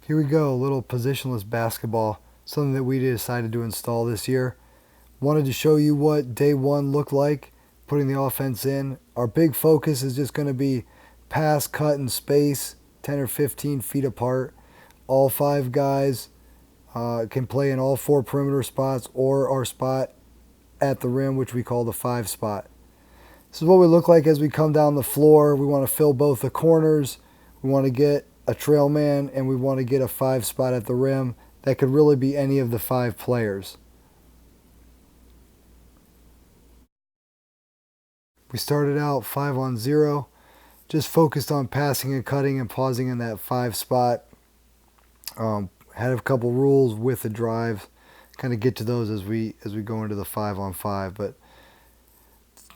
Here we go, a little positionless basketball, something that we decided to install this year. Wanted to show you what day one looked like, putting the offense in. Our big focus is just going to be pass, cut, and space, 10 or 15 feet apart. All five guys can play in all four perimeter spots or our spot at the rim, which we call the 5 spot. This is what we look like as we come down the floor. We want to fill both the corners. We want to get a trail man, and we want to get a 5 spot at the rim. That could really be any of the 5 players. We started out 5-on-0, just focused on passing and cutting and pausing in that 5 spot. Had a couple rules with the drive. Kind of get to those as we go into the 5-on-5, but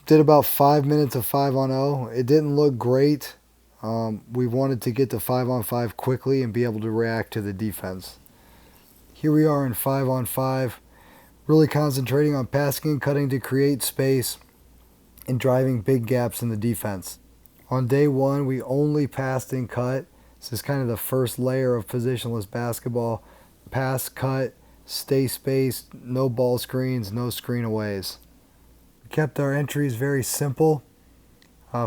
did about 5 minutes of 5-on-0. It didn't look great. We wanted to get to 5-on-5 quickly and be able to react to the defense. Here we are in 5-on-5, really concentrating on passing and cutting to create space and driving big gaps in the defense. On day one, we only passed and cut. This is kind of the first layer of positionless basketball. Pass, cut, stay spaced, no ball screens, no screen-aways. We kept our entries very simple.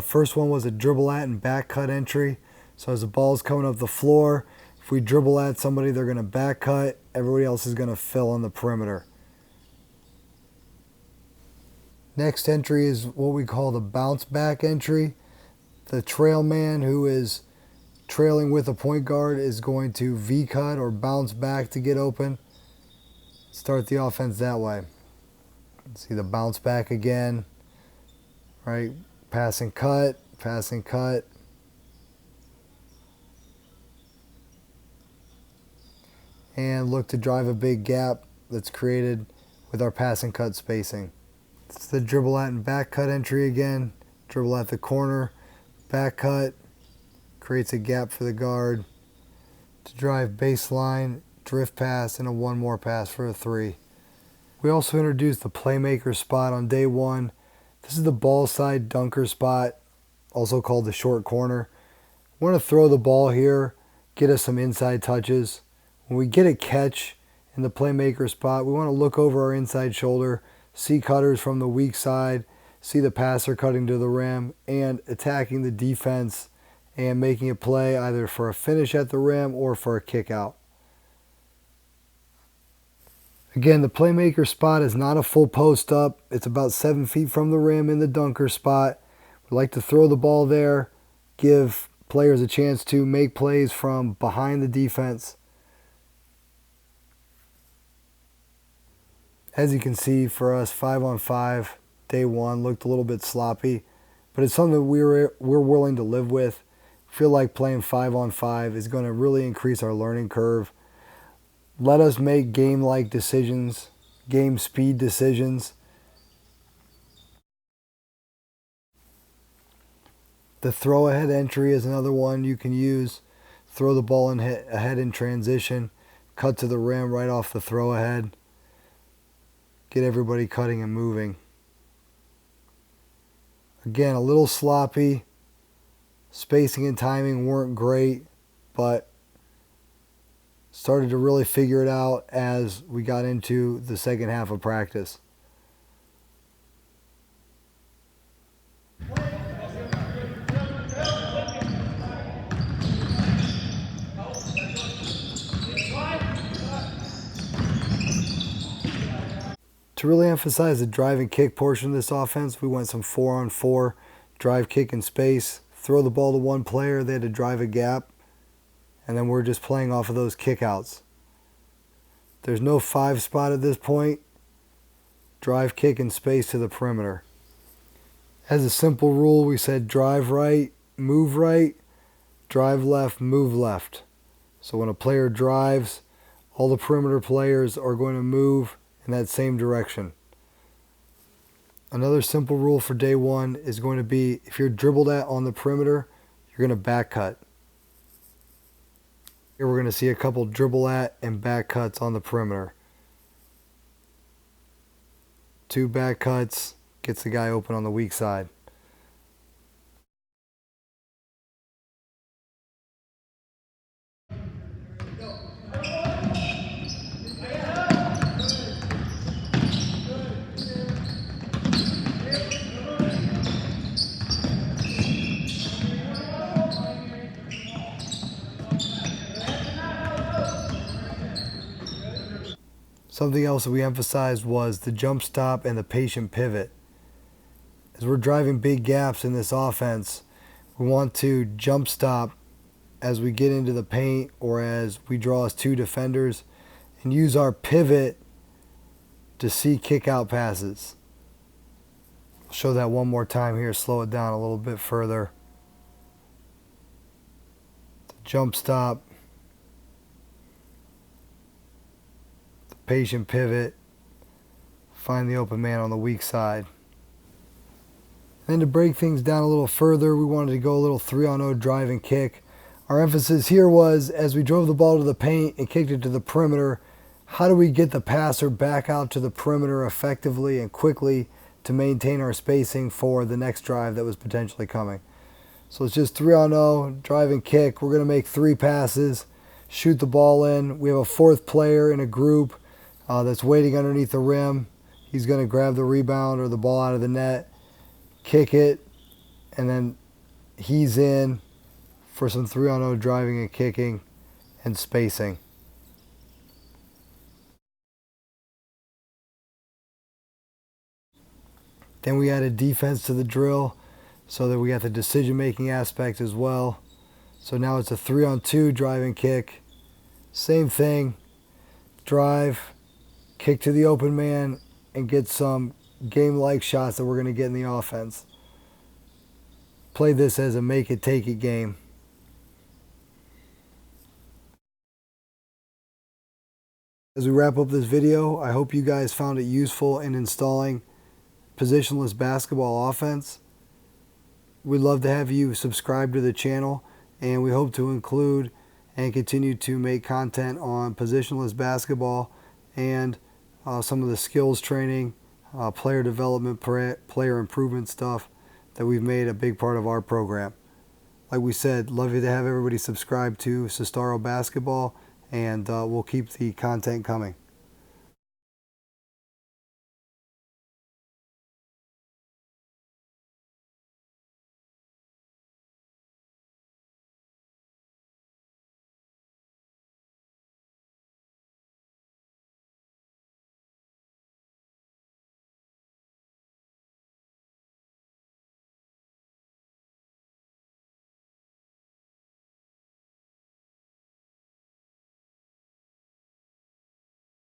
First one was a dribble at and back cut entry. So as the ball's coming up the floor, if we dribble at somebody, they're going to back cut. Everybody else is going to fill on the perimeter. Next entry is what we call the bounce back entry. The trail man who is trailing with a point guard is going to V-cut or bounce back to get open. Start the offense that way. See the bounce back again, right? Pass and cut, pass and cut. And look to drive a big gap that's created with our pass and cut spacing. It's the dribble at and back cut entry again. Dribble at the corner, back cut, creates a gap for the guard to drive baseline, drift pass, and a one more pass for a 3. We also introduced the Playmaker spot on day one. This is the ball side dunker spot, also called the short corner. We want to throw the ball here, get us some inside touches. When we get a catch in the Playmaker spot, we want to look over our inside shoulder, see cutters from the weak side, see the passer cutting to the rim, and attacking the defense and making a play either for a finish at the rim or for a kick out. Again, the Playmaker spot is not a full post up. It's about 7 feet from the rim in the dunker spot. We like to throw the ball there, give players a chance to make plays from behind the defense. As you can see, for us, 5-on-5, day one looked a little bit sloppy, but it's something that we're willing to live with. Feel like playing 5-on-5 is going to really increase our learning curve. Let us make game-like decisions, game speed decisions. The throw ahead entry is another one you can use. Throw the ball ahead in transition, cut to the rim right off the throw ahead. Get everybody cutting and moving. Again, a little sloppy. Spacing and timing weren't great, but started to really figure it out as we got into the second half of practice. To really emphasize the drive and kick portion of this offense, we went some 4-on-4, drive, kick, and space. Throw the ball to one player, they had to drive a gap, and then we're just playing off of those kickouts. There's no 5 spot at this point. Drive, kick, and space to the perimeter. As a simple rule, we said drive right, drive left, move left. So when a player drives, all the perimeter players are going to move in that same direction. Another simple rule for day one is going to be if you're dribbled at on the perimeter, you're going to back cut. Here we're going to see a couple dribble at and back cuts on the perimeter. 2 back cuts, gets the guy open on the weak side. Something else that we emphasized was the jump stop and the patient pivot. As we're driving big gaps in this offense, we want to jump stop as we get into the paint or as we draw as two defenders and use our pivot to see kick out passes. I'll show that one more time here, slow it down a little bit further. The jump stop, the patient pivot, find the open man on the weak side. Then to break things down a little further, we wanted to go a little 3-on-0 drive and kick. Our emphasis here was, as we drove the ball to the paint and kicked it to the perimeter, how do we get the passer back out to the perimeter effectively and quickly to maintain our spacing for the next drive that was potentially coming. So it's just 3-on-0, drive and kick. We're going to make 3 passes, shoot the ball in. We have a 4th player in a group that's waiting underneath the rim. He's going to grab the rebound or the ball out of the net, kick it, and then he's in for some 3-on-0 driving and kicking and spacing. Then we added defense to the drill so that we got the decision-making aspect as well. So now it's a 3-on-2 drive and kick. Same thing, drive, kick to the open man, and get some game-like shots that we're going to get in the offense. Play this as a make-it-take-it game. As we wrap up this video, I hope you guys found it useful in installing positionless basketball offense. We'd love to have you subscribe to the channel, and we hope to include and continue to make content on positionless basketball and some of the skills training, player development, player improvement stuff that we've made a big part of our program. Like we said, love you to have everybody subscribe to Sestaro Basketball, and we'll keep the content coming.